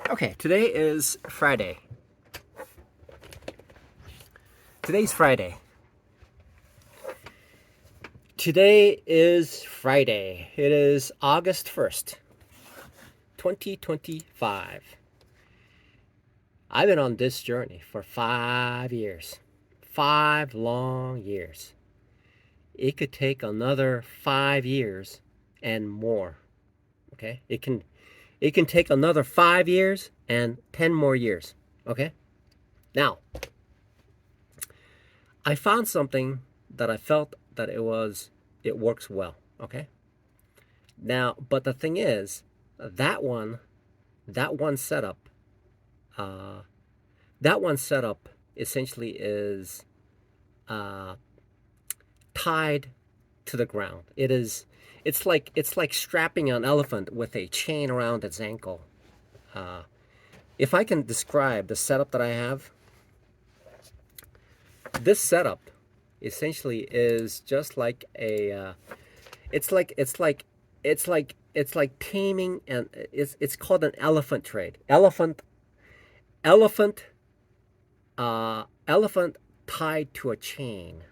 Okay, today is Friday. Today's Friday. Today is Friday. It is August 1st, 2025. I've been on this journey for 5 years. 5 long years. It could take another 5 years and more. Okay? It can take another 5 years and 10 more years. Okay? Now, I found something that I felt that it works well. Okay. Now, but the thing is, that one, that one setup, uh, that one setup essentially is uh, tied to the ground. It's like strapping an elephant with a chain around its ankle. Uh, if I can describe the setup that I have, this setup essentially is just like it's like taming, and it's called an elephant trade. Elephant elephant tied to a chain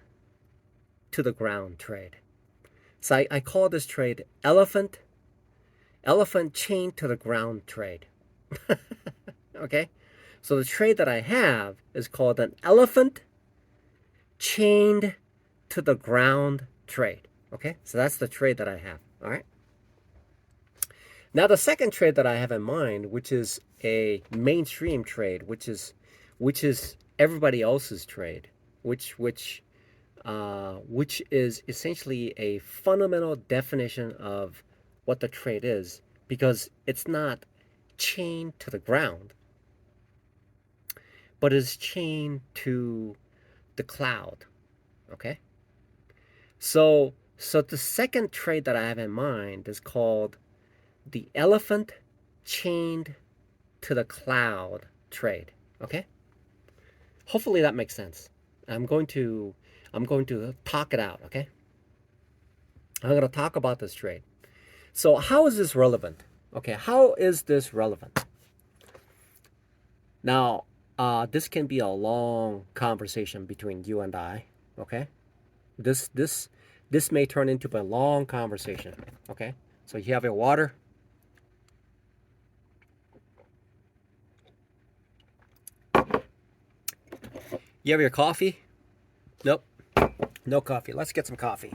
to the ground trade. So I call this trade elephant chain to the ground trade. Okay, so the trade that I have is called an elephant chained to the ground trade. Okay, so that's the trade that I have. All right. Now the second trade that I have in mind, which is a mainstream trade, which is everybody else's trade, which is essentially a fundamental definition of what the trade is, because it's not chained to the ground, but is chained to the cloud. Okay? So the second trade that I have in mind is called the elephant chained to the cloud trade. Okay? Hopefully that makes sense. I'm going to talk it out, okay? I'm going to talk about this trade. So how is this relevant? Okay, how is this relevant? Now, this can be a long conversation between you and I, okay? This may turn into a long conversation, okay? So you have your water. You have your coffee? Nope. No coffee. Let's get some coffee.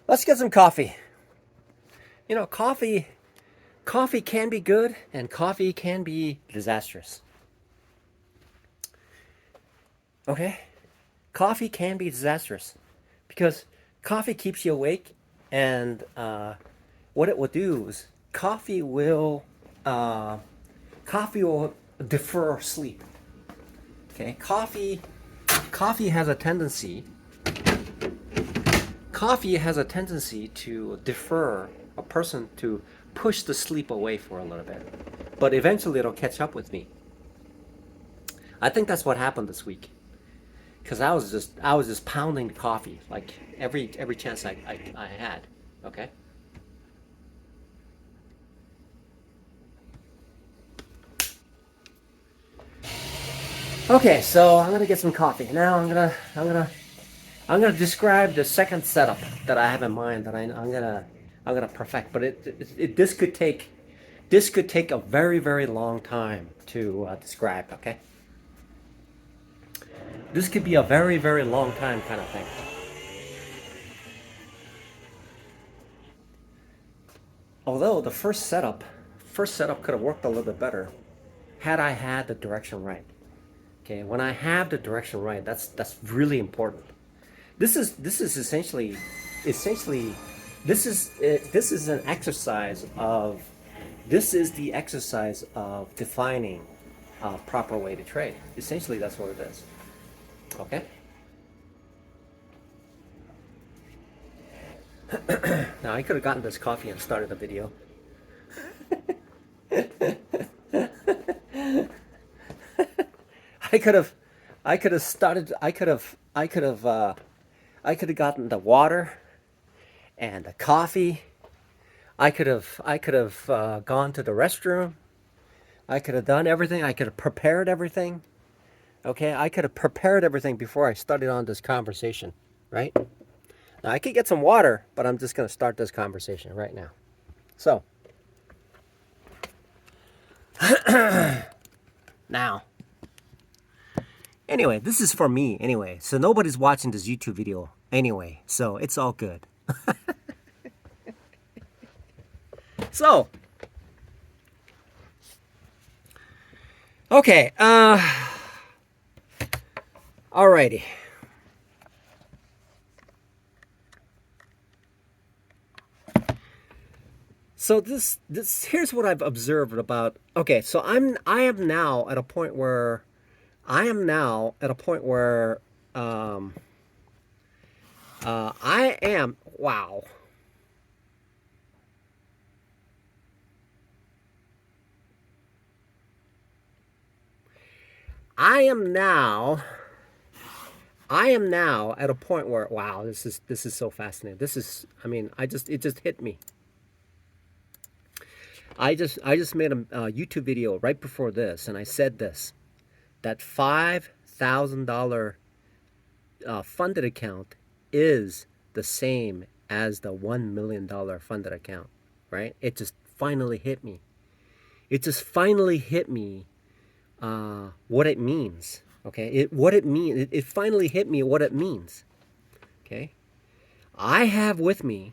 Let's get some coffee. You know, coffee can be good and coffee can be disastrous. Okay? Coffee can be disastrous because coffee keeps you awake, and what it will do is uh, coffee will defer sleep. Okay, coffee has a tendency to defer a person, to push the sleep away for a little bit, but eventually it'll catch up with me. I think that's what happened this week, because I was just pounding the coffee like every chance I had. Okay. Okay, so I'm gonna get some coffee now. I'm gonna describe the second setup that I have in mind that I'm gonna perfect. But this could take a very long time to describe. Okay, this could be a very long time kind of thing. Although the first setup could have worked a little bit better had I had the direction right. Okay, when I have the direction right, that's really important. This is essentially this is an exercise of this is the exercise of defining a proper way to trade. Essentially, that's what it is. Okay. Now I could have gotten this coffee and started a video. I could have, I could have started. I could have gotten the water and the coffee. I could have gone to the restroom. I could have done everything. I could have prepared everything. Okay, I could have prepared everything before I started on this conversation, right? Now I could get some water, but I'm just gonna start this conversation right now. So now, anyway, this is for me anyway. So nobody's watching this YouTube video anyway, so it's all good. So, okay, alrighty. So this here's what I've observed about. Okay, so I am now at a point where I am now at a point where um, I am wow. I am now I am now at a point where wow, this is so fascinating. This is I mean, it just hit me. I just made a YouTube video right before this, and I said this that $5,000 funded account is the same as the $1 million funded account, right? It just finally hit me. It just finally hit me what it means. Okay, what it means. It finally hit me what it means. Okay, I have with me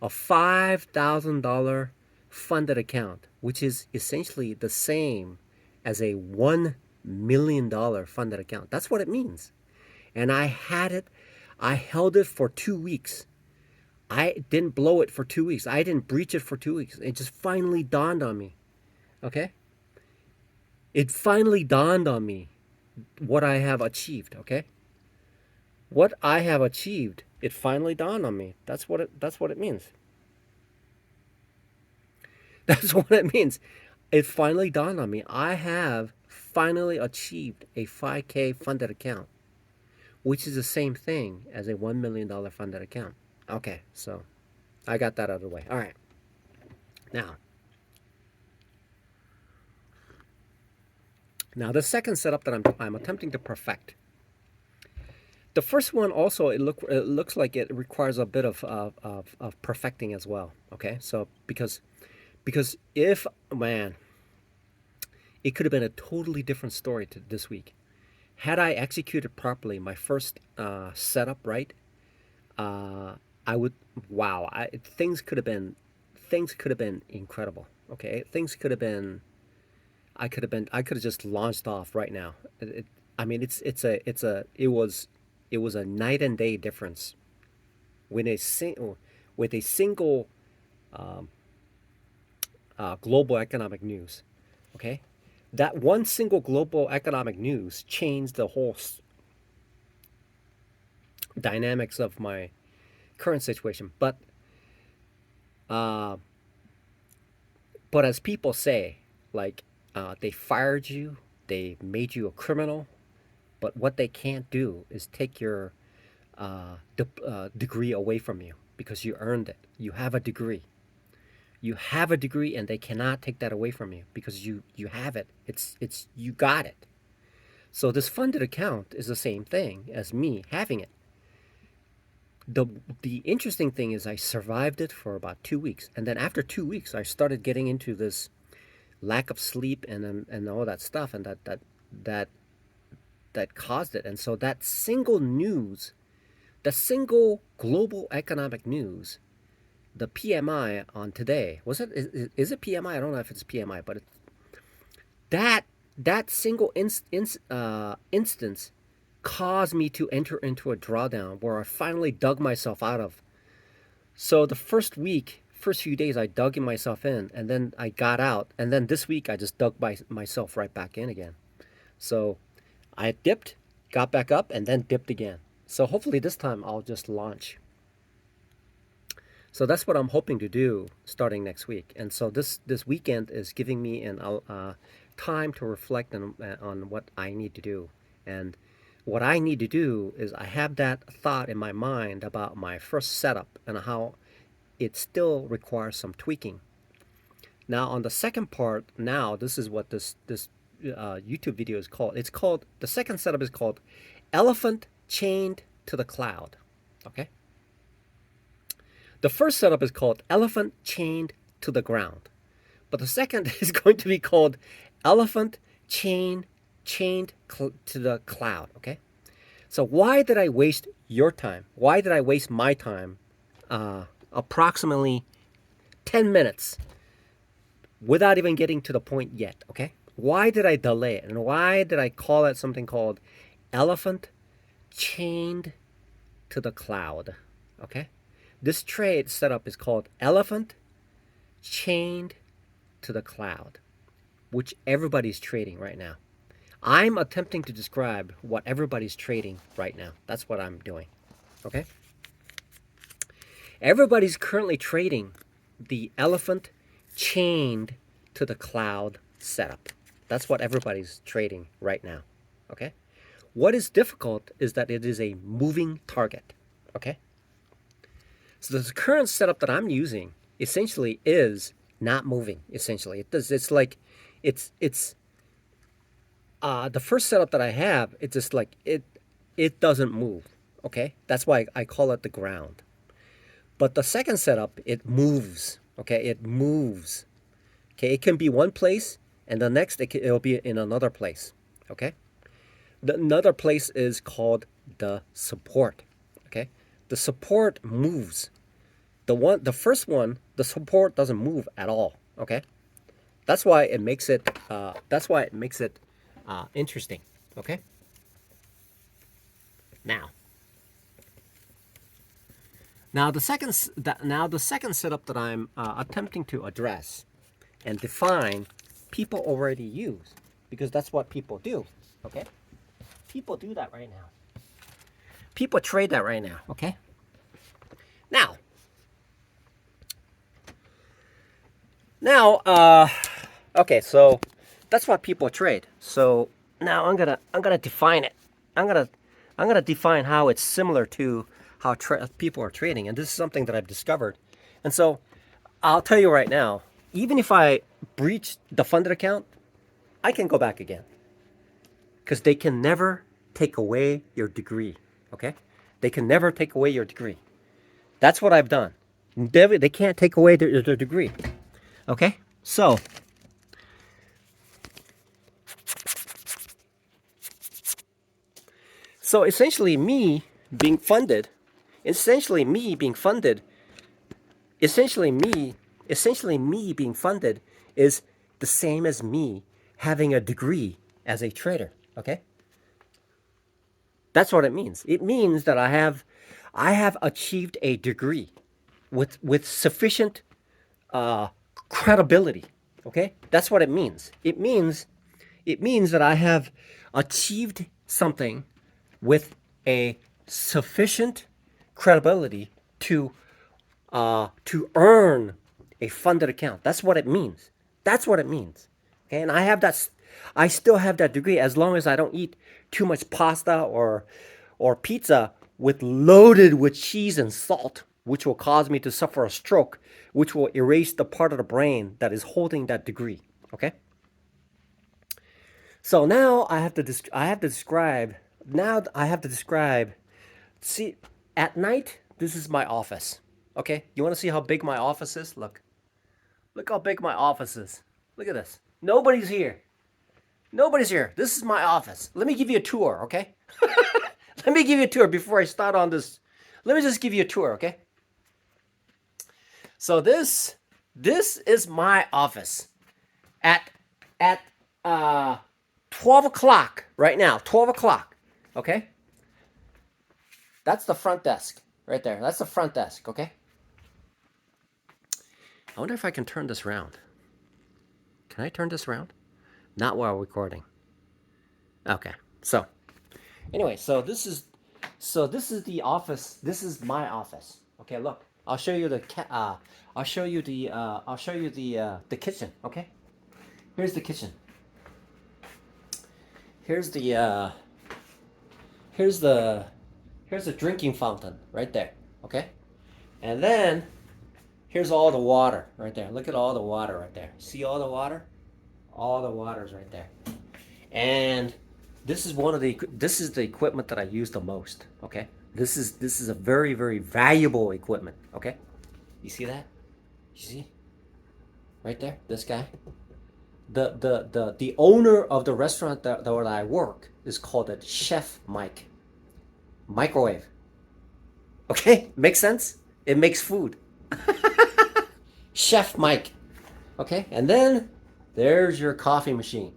a $5,000 funded account, which is essentially the same as a $1 million funded account. That's what it means. And I had it, I held it for 2 weeks. I didn't blow it for 2 weeks. I didn't breach it for 2 weeks. It just finally dawned on me. Okay? It finally dawned on me what I have achieved. Okay? What I have achieved, it finally dawned on me. That's what it means. That's what it means. It finally dawned on me. I have finally achieved a 5K funded account, which is the same thing as a $1 million funded account. Okay, so I got that out of the way. All right. Now the second setup that I'm attempting to perfect. The first one also it looks like it requires a bit of perfecting as well. Okay, so because if man, it could have been a totally different story to this week. Had I executed properly my first setup right, uh, I would wow. Things could have been incredible. Okay, things could have been. I could have just launched off right now. I mean, it was a night and day difference when with a single global economic news. Okay, that one single global economic news changed the whole dynamics of my current situation. Uh, but as people say, like they fired you, they made you a criminal, but what they can't do is take your degree away from you because you earned it. You have a degree. You have a degree, and they cannot take that away from you because you have it. It's you got it. So this funded account is the same thing as me having it. the The interesting thing is I survived it for about 2 weeks, and then after 2 weeks I started getting into this lack of sleep and all that stuff, and that that caused it. And so that single news, the single global economic news, the PMI on today, was it is it PMI? I don't know if it's PMI, but that that single instance caused me to enter into a drawdown where I finally dug myself out of. So the first few days, I dug myself in, and then I got out, and then this week I just dug myself right back in again. So I dipped, got back up, and then dipped again. So hopefully this time I'll just launch. So that's what I'm hoping to do starting next week. And so this weekend is giving me an time to reflect on what I need to do. And what I need to do is I have that thought in my mind about my first setup and how it still requires some tweaking. Now on the second part, now this is what this YouTube video is called. It's called, the second setup is called Elephant Chained to the Cloud. Okay. The first setup is called Elephant Chained to the Ground, but the second is going to be called Elephant Chained to the Cloud. Okay. So why did I waste your time? Why did I waste my time? Approximately 10 minutes without even getting to the point yet, okay? Why did I delay it? And why did I call it something called Elephant Chained to the Cloud, okay? This trade setup is called Elephant Chained to the Cloud, which everybody's trading right now. I'm attempting to describe what everybody's trading right now. That's what I'm doing, okay? Everybody's currently trading the Elephant Chained to the Cloud setup. That's what everybody's trading right now, okay? What is difficult is that it is a moving target, okay? So the current setup that I'm using essentially is not moving, essentially. It's like, the first setup that I have, it's just like, it doesn't move, okay? That's why I call it the ground. But the second setup, it moves, okay? It moves, okay? It can be one place, and the next it'll be in another place, okay? Another place is called the support, okay? The support moves. The first one, the support doesn't move at all, okay? That's why it makes it interesting, okay? Now the second setup that I'm attempting to address and define, people already use, because that's what people do, okay? People do that right now. People trade that right now, okay? Now, okay, so that's what people trade. So now I'm gonna define it. I'm gonna define how it's similar to how people are trading, and this is something that I've discovered. And so I'll tell you right now, even if I breach the funded account, I can go back again, because they can never take away your degree, okay? They can never take away your degree. That's what I've done. They can't take away their degree, okay? So essentially me being funded is the same as me having a degree as a trader, okay? That's what it means. It means that I have achieved a degree with sufficient credibility, okay? That's what it means. It means that I have achieved something with a sufficient credibility to earn a funded account. That's what it means. That's what it means. Okay, and I still have that degree as long as I don't eat too much pasta or pizza loaded with cheese and salt, which will cause me to suffer a stroke, which will erase the part of the brain that is holding that degree. Okay. So now I have to describe. See, at night, this is my office. Okay, you want to see how big my office is? Look how big my office is. Look at this. Nobody's here. This is my office. Let me give you a tour, okay? Let me give you a tour before I start on this. Let me just give you a tour, okay? So this is my office at 12 o'clock right now. 12 o'clock, okay? That's the front desk right there. That's the front desk, okay? I wonder if I can turn this around. Can I turn this around? Not while recording. Okay. So, anyway, so this is the office. This is my office. Okay, look. I'll show you the kitchen, okay? Here's the kitchen. Here's the drinking fountain right there, okay? And then Here's all the water right there. Look at all the water right there. See all the water? All the water's right there. And this is the equipment that I use the most. Okay, this is a very very valuable equipment. Okay, you see that? You see, right there, this guy. The owner of the restaurant that where I work is called a Chef Mike. Microwave. Okay, makes sense. It makes food. Chef Mike. Okay, and then there's your coffee machine,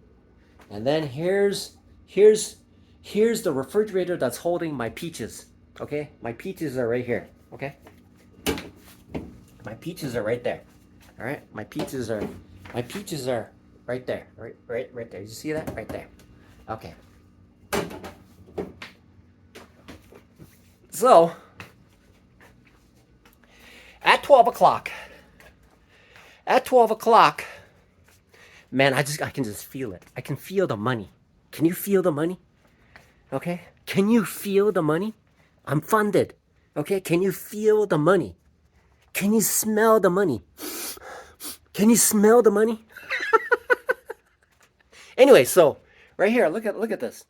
and then here's the refrigerator that's holding my peaches. Okay, my peaches are right here. Okay, my peaches are right there. All right, my peaches are right there. Right there. You see that? Right there. Okay. So at 12 o'clock. At 12 o'clock, man, I can just feel it. I can feel the money. Can you feel the money? Okay? Can you feel the money? I'm funded. Okay? Can you feel the money? Can you smell the money? Can you smell the money? Anyway, so right here, look at this.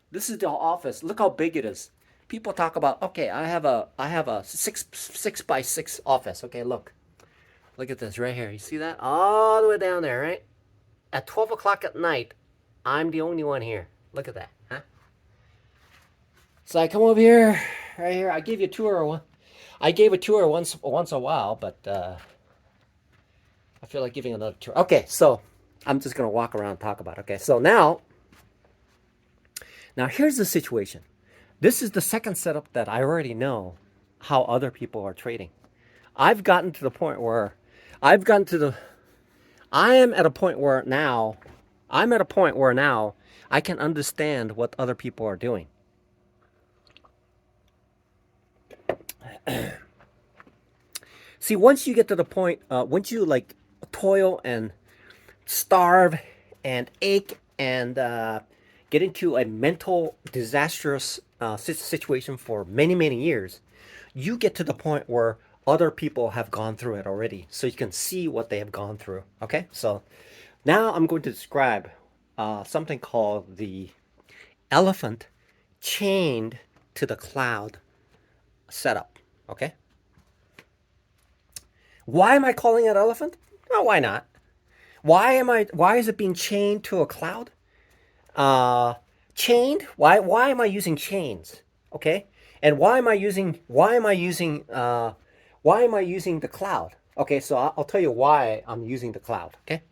This is the office. Look how big it is. People talk about, okay, I have a six by 6 office. Okay, look. Look at this right here. You see that? All the way down there, right? At 12 o'clock at night, I'm the only one here. Look at that, huh? So I come over here, right here. I gave you a tour. I gave a tour once a while, but I feel like giving another tour. Okay, so I'm just gonna walk around and talk about it. Okay, so now here's the situation. This is the second setup that I already know how other people are trading. I've gotten to the point where I am at a point where now I can understand what other people are doing. See, once you get to the point, once you like toil and starve and ache and get into a mental disastrous situation for many, many years, you get to the point where other people have gone through it already, so you can see what they have gone through. Okay, so now I'm going to describe something called the elephant chained to the cloud setup. Okay, why am I calling it elephant? Well, why not? Why is it being chained to a cloud? Chained? Why am I using chains? Okay, and why am I using the cloud? Okay, so I'll tell you why I'm using the cloud. Okay,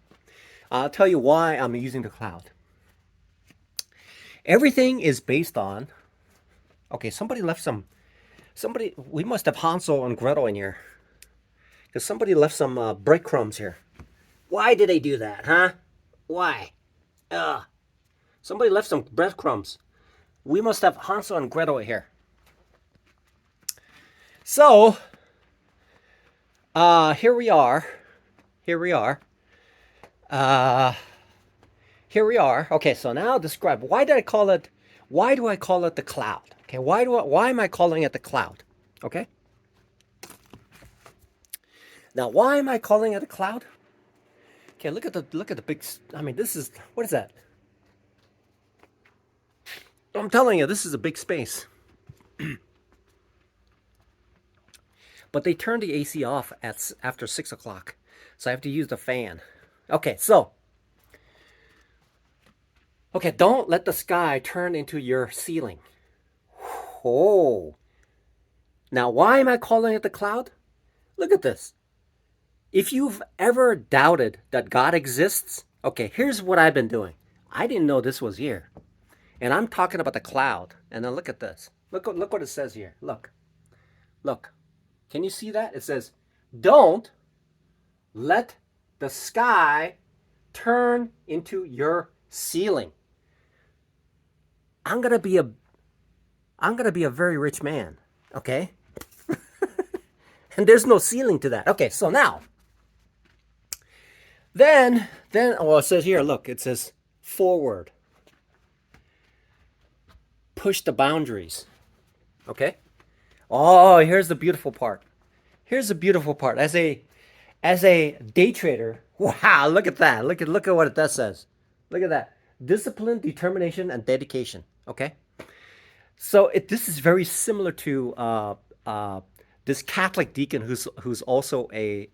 I'll tell you why I'm using the cloud. Everything is based on. Okay, we must have Hansel and Gretel in here, because somebody left some breadcrumbs here. Why did they do that, huh? Why? Somebody left some breadcrumbs. We must have Hansel and Gretel here. So, here we are. Okay, so now describe, why do I call it the cloud? Okay, why am I calling it the cloud? Okay. Now, why am I calling it a cloud? Okay, look at the big, I mean, what is that? I'm telling you, this is a big space. But they turned the AC off after 6 o'clock, so I have to use the fan. Okay, so. Okay, don't let the sky turn into your ceiling. Oh. Now, why am I calling it the cloud? Look at this. If you've ever doubted that God exists, okay, here's what I've been doing. I didn't know this was here. And I'm talking about the cloud. And then look at this. Look what it says here. Look. Can you see that? It says, don't let the sky turn into your ceiling. I'm gonna be a very rich man, okay? And there's no ceiling to that. Okay, so now, then, it says here, look, it says forward. Push the boundaries, okay? Oh, here's the beautiful part. As a As a day trader, wow, look at that. Look at what that says. Look at that. Discipline, determination, and dedication. Okay? So this is very similar to this Catholic deacon who's also a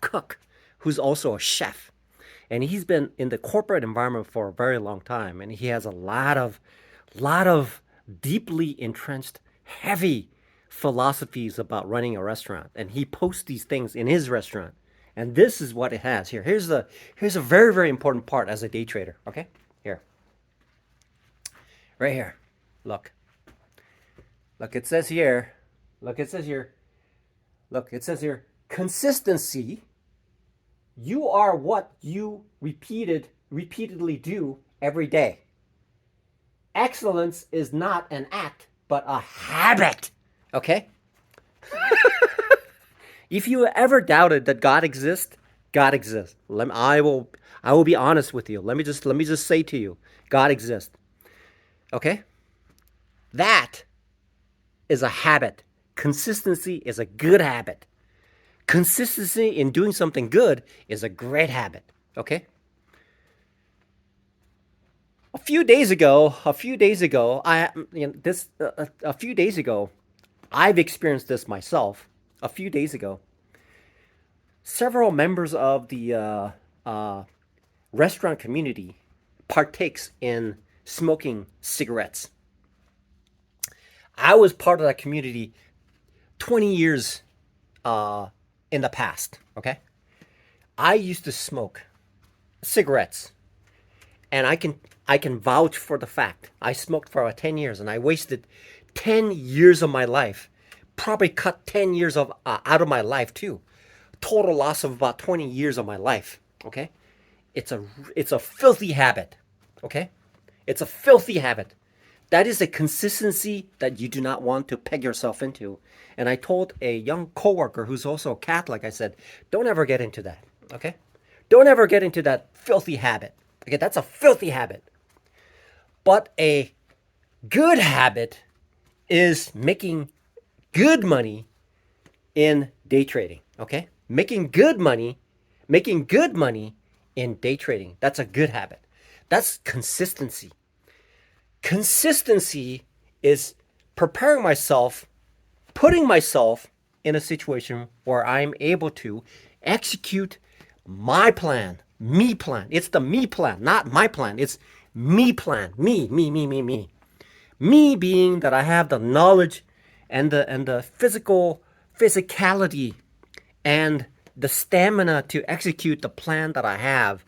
cook, who's also a chef, and he's been in the corporate environment for a very long time, and he has a lot of deeply entrenched, heavy philosophies about running a restaurant, and he posts these things in his restaurant, and this is what it has here. Here's a very very important part as a day trader. Okay, here, right here. Look, look. It says here. Look, it says here. Look, it says here. Consistency. You are what you repeatedly do every day. Excellence is not an act, but a habit. Okay? If you ever doubted that God exists, God exists. I will be honest with you. Let me just say to you, God exists. Okay? That is a habit. Consistency is a good habit. Consistency in doing something good is a great habit. Okay? A few days ago, a few days ago, I've experienced this myself. A few days ago, several members of the restaurant community partakes in smoking cigarettes. I was part of that community 20 years uh, in the past. Okay, I used to smoke cigarettes, and I can vouch for the fact I smoked for about 10 years, and I wasted 10 years of my life. Probably cut 10 years of out of my life too. Total loss of about 20 years of my life. Okay, it's a filthy habit. Okay, it's a filthy habit. That is a consistency that you do not want to peg yourself into. And I told a young coworker who's also a Catholic, I said, don't ever get into that. Okay? Don't ever get into that filthy habit. Okay, that's a filthy habit. But a good habit is making good money in day trading. Okay? Making good money in day trading. That's a good habit. That's consistency. Consistency is preparing myself, putting myself in a situation where I'm able to execute my plan, me plan. It's the me plan, not my plan. It's me plan. Me. Me being that I have the knowledge and the physicality and the stamina to execute the plan that I have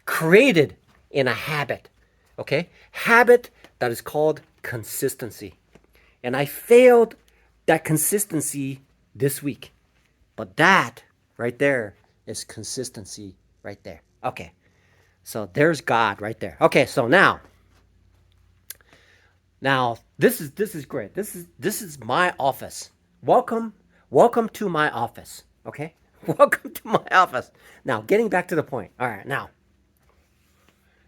created in a habit. Okay? Habit that is called consistency. And I failed that consistency this week. But that right there is consistency right there. Okay. So there's God right there. Okay, so now this is great. This is my office. Welcome to my office. Okay? Welcome to my office. Now, getting back to the point. All right, now.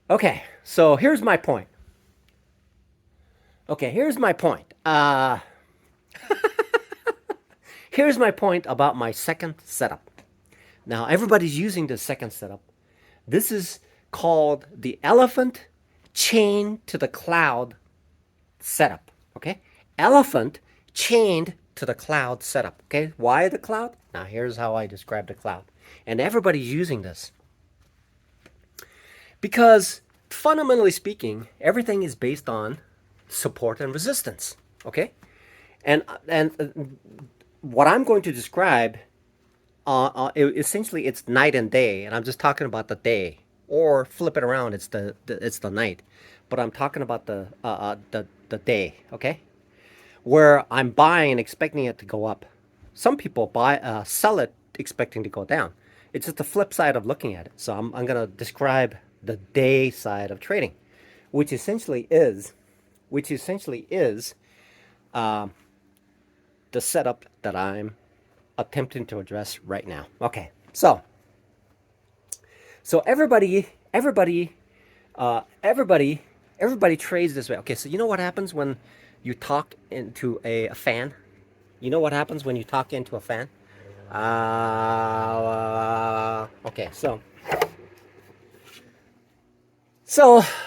Okay, so here's my point. Okay, here's my point. Here's my point about my second setup. Now, everybody's using the second setup. This is called the elephant chained to the cloud setup. Okay? Elephant chained to the cloud setup. Okay? Why the cloud? Now, here's how I describe the cloud. And everybody's using this. Because fundamentally speaking, everything is based on support and resistance. Okay? And what I'm going to describe, essentially, it's night and day, and I'm just talking about the day, or flip it around, it's the night, but I'm talking about the day. Okay, where I'm buying and expecting it to go up. Some people sell it expecting to go down. It's just the flip side of looking at it. So I'm gonna describe the day side of trading, which essentially is, uh, the setup that I'm attempting to address right now. Okay, so everybody trades this way. Okay, so you know what happens when you talk into a fan? You know what happens when you talk into a fan? Okay, so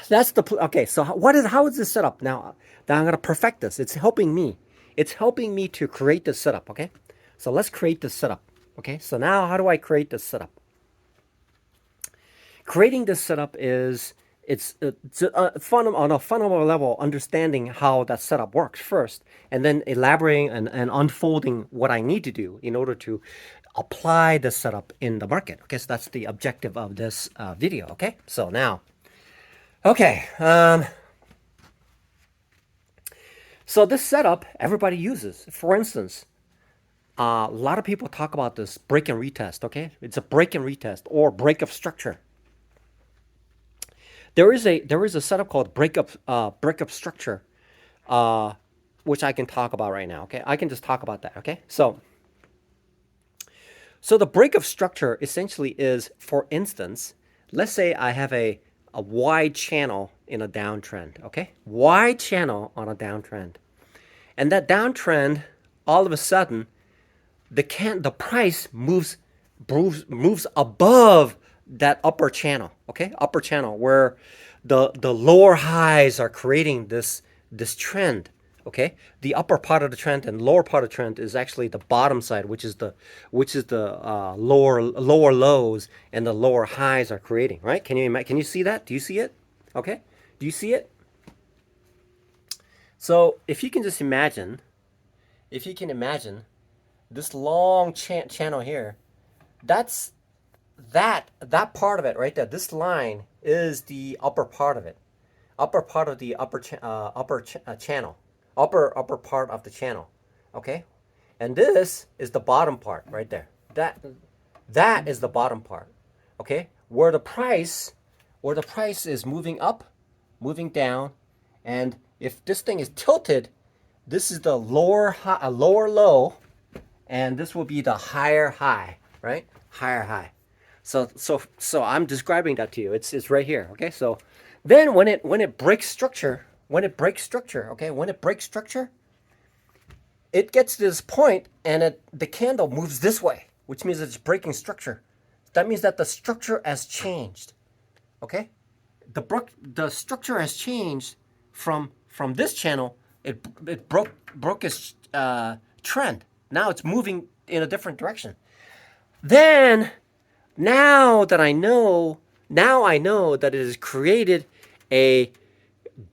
that's the okay. So how is this set up now? Now I'm gonna perfect this. It's helping me. It's helping me to create this setup. Okay, so let's create this setup. Okay, so now how do I create this setup? Creating this setup is it's on a fundamental level understanding how that setup works first, and then elaborating and unfolding what I need to do in order to apply the setup in the market. Okay, so that's the objective of this video. Okay, so now, okay, so this setup everybody uses. For instance, a lot of people talk about this break and retest. Okay, it's a break and retest or break of structure. There is a setup called breakup structure, which I can talk about right now. Okay, I can just talk about that. Okay, so the breakup structure essentially is, for instance, let's say I have a wide channel in a downtrend. Okay, wide channel on a downtrend, and that downtrend, all of a sudden, the price moves above that upper channel. Okay, upper channel where the lower highs are creating this trend. Okay, the upper part of the trend and lower part of the trend is actually the bottom side, which is the lower lows, and the lower highs are creating. Right? Can you see that? Do you see it? Okay, do you see it? So if you can just imagine, this long channel here, that's that part of it right there. This line is the upper part of it, upper part of the channel, upper part of the channel. Okay, and this is the bottom part right there. That is the bottom part. Okay, where the price is moving up, moving down, and if this thing is tilted, this is the lower low, and this will be the higher high, right? Higher high. So I'm describing that to you. It's right here. Okay. So then when it breaks structure, it gets to this point, and the candle moves this way, which means it's breaking structure. That means that the structure has changed. Okay. The structure has changed from this channel. It broke its trend. Now it's moving in a different direction. Then now I know that it has created a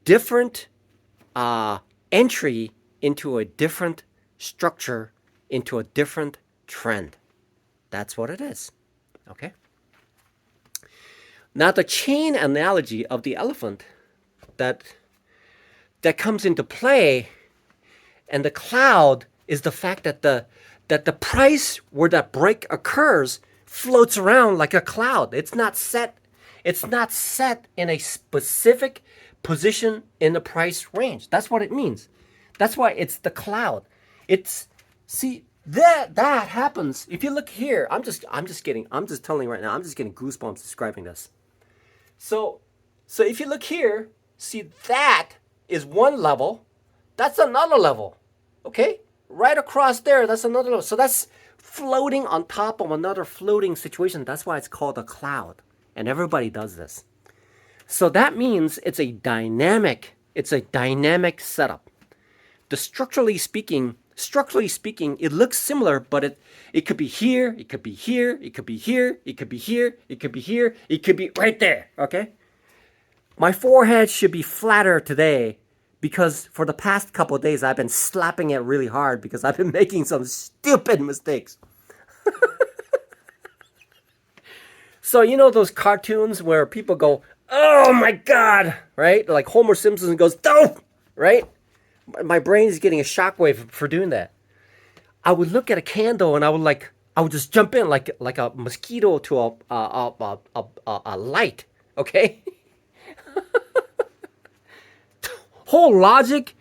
different entry into a different structure, into a different trend. That's what it is. Okay. Now the chain analogy of the elephant that comes into play, and the cloud, is the fact that the price where that break occurs floats around like a cloud. It's not set in a specific position in the price range. That's what it means. That's why it's the cloud. See that happens. If you look here, I'm just telling you right now, I'm just getting goosebumps describing this. So if you look here, see that is one level, that's another level. Okay? Right across there, that's another level. So that's floating on top of another floating situation. That's why it's called a cloud. And everybody does this. So that means it's a dynamic setup. Structurally speaking, it looks similar, but it could be here, it could be here, it could be here, it could be here, it could be here, it could be right there. Okay? My forehead should be flatter today, because for the past couple of days I've been slapping it really hard because I've been making some stupid mistakes. So you know those cartoons where people go, "Oh my God," right? Like Homer Simpson goes, "Don't," right? My brain is getting a shockwave for doing that. I would look at a candle and I would just jump in like a mosquito to a light. Okay. Whole logic,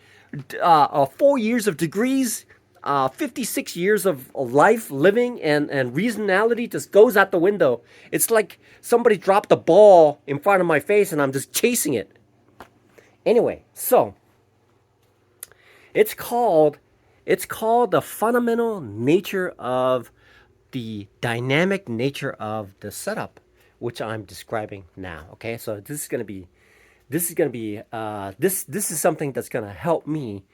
4 years of degrees, 56 years of life living, and reasonality just goes out the window. It's like somebody dropped a ball in front of my face and I'm just chasing it. Anyway, so it's called the fundamental nature of the dynamic nature of the setup, which I'm describing now. Okay, so this is going to be this is something that's going to help me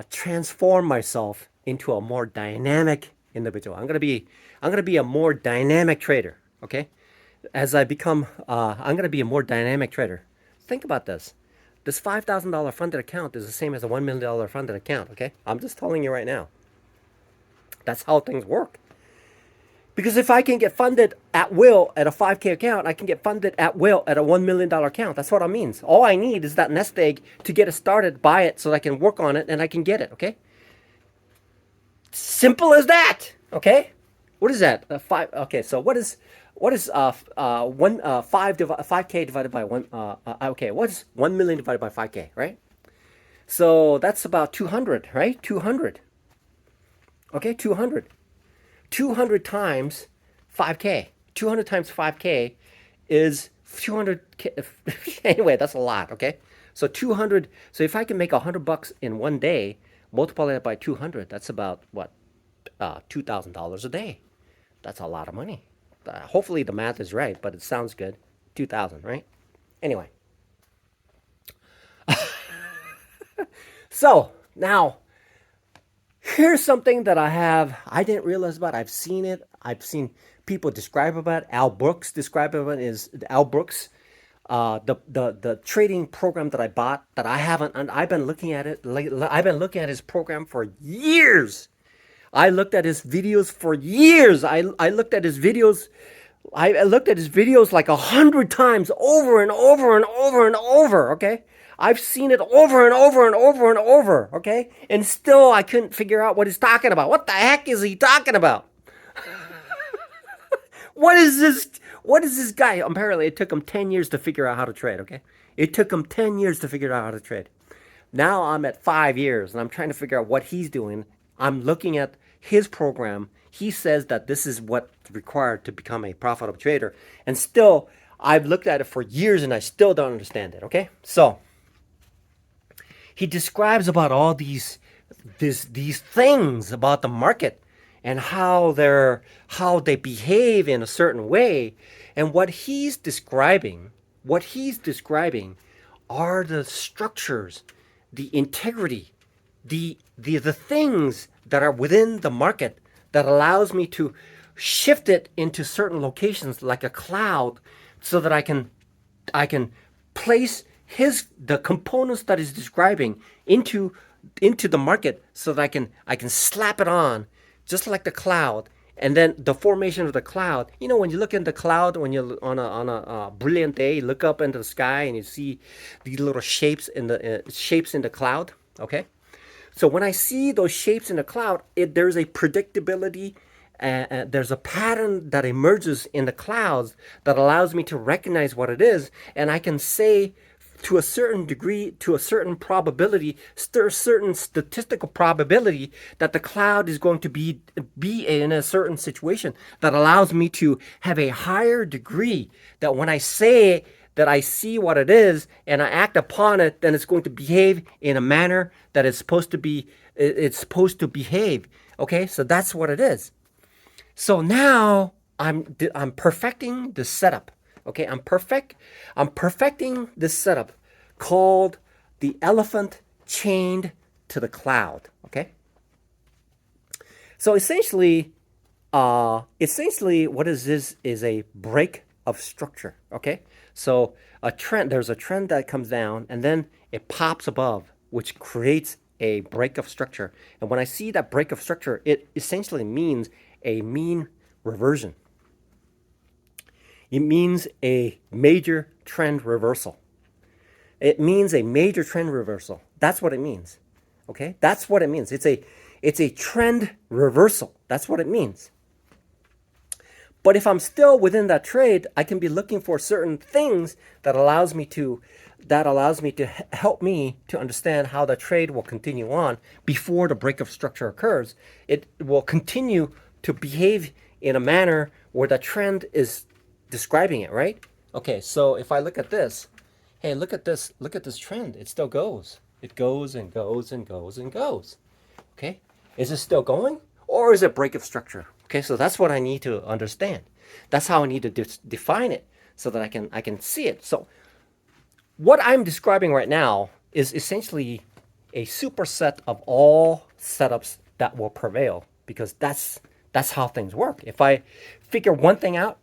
transform myself into a more dynamic individual. I'm gonna be a more dynamic trader. Okay, as I become, I'm gonna be a more dynamic trader. Think about this. This $5,000 funded account is the same as a $1 million funded account. Okay, I'm just telling you right now. That's how things work. Because if I can get funded at will at a 5K account, I can get funded at will at a $1 million account. That's what it means. All I need is that nest egg to get it started, buy it so that I can work on it and I can get it, okay? Simple as that, okay? What is that? Five. Okay, so what is 5K divided by one? Okay, what is 1 million divided by 5K, right? So that's about 200, right? 200. Okay, 200. 200 times 5K. 200 times 5K is 200K. Anyway, that's a lot, okay? So 200, so if I can make $100 in one day, multiply that by 200, that's about what? $2,000 a day. That's a lot of money. Hopefully the math is right, but it sounds good. 2,000, right? Anyway. So now, here's something that I didn't realize about. I've seen it. I've seen people describe about it. Al Brooks describe about it is Al Brooks, the trading program that I bought that I haven't, and I've been looking at it. I've been looking at his program for years. I looked at his videos for years. I looked at his videos. I looked at his videos like 100 times over and over and over and over. Okay. I've seen it over and over and over and over, okay? And still I couldn't figure out what he's talking about. What the heck is he talking about? What is this guy? Apparently it took him 10 years to figure out how to trade, okay? It took him 10 years to figure out how to trade. Now I'm at 5 years and I'm trying to figure out what he's doing. I'm looking at his program. He says that this is what's required to become a profitable trader. And still, I've looked at it for years and I still don't understand it, okay? So, he describes about all these things about the market and how they behave in a certain way. And what he's describing are the structures, the integrity, the things that are within the market that allows me to shift it into certain locations like a cloud so that I can place the components that he's describing into the market so that I can slap it on just like the cloud. And then the formation of the cloud, when you look in the cloud, when you're on a brilliant day, you look up into the sky and you see these little shapes in the cloud, okay? So when I see those shapes in the cloud, there's a predictability, there's a pattern that emerges in the clouds that allows me to recognize what it is, and I can say to a certain degree, to a certain probability, certain statistical probability that the cloud is going to be in a certain situation that allows me to have a higher degree that when I say that I see what it is and I act upon it, then it's going to behave in a manner that it's supposed to behave. Okay, so that's what it is. So now I'm perfecting the setup. Okay, I'm perfecting this setup called the elephant chained to the cloud. Okay. So essentially what is this is a break of structure. Okay. So there's a trend that comes down and then it pops above, which creates a break of structure. And when I see that break of structure, it essentially means a mean reversion. It means a major trend reversal. It means a major trend reversal. That's what it means. Okay? That's what it means. It's a trend reversal. That's what it means. But if I'm still within that trade, I can be looking for certain things that allows me to help me to understand how the trade will continue on before the break of structure occurs. It will continue to behave in a manner where the trend is describing it, right? Okay, so if I look at this, hey, look at this trend. It still goes. It goes and goes and goes and goes. Okay? Is it still going? Or is it break of structure? Okay, so that's what I need to understand. That's how I need to define it so that I can see it. So what I'm describing right now is essentially a superset of all setups that will prevail, because that's how things work. If I figure one thing out,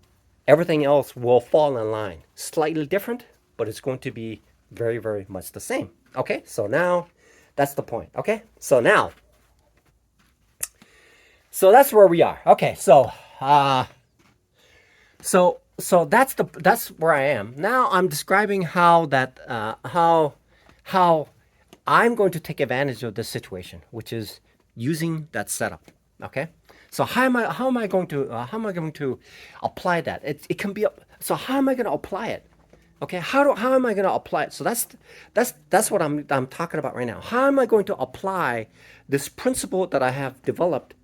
everything else will fall in line. Slightly different, but it's going to be very, very much the same. Okay, so now that's the point. Okay, so now, so that's where we are. Okay, so that's where I am now. I'm describing how how I'm going to take advantage of this situation, which is using that setup. Okay, so how am I going to apply that? It can be, so how am I going to apply it? Okay, how am I going to apply it? So that's what I'm talking about right now. How am I going to apply this principle that I have developed,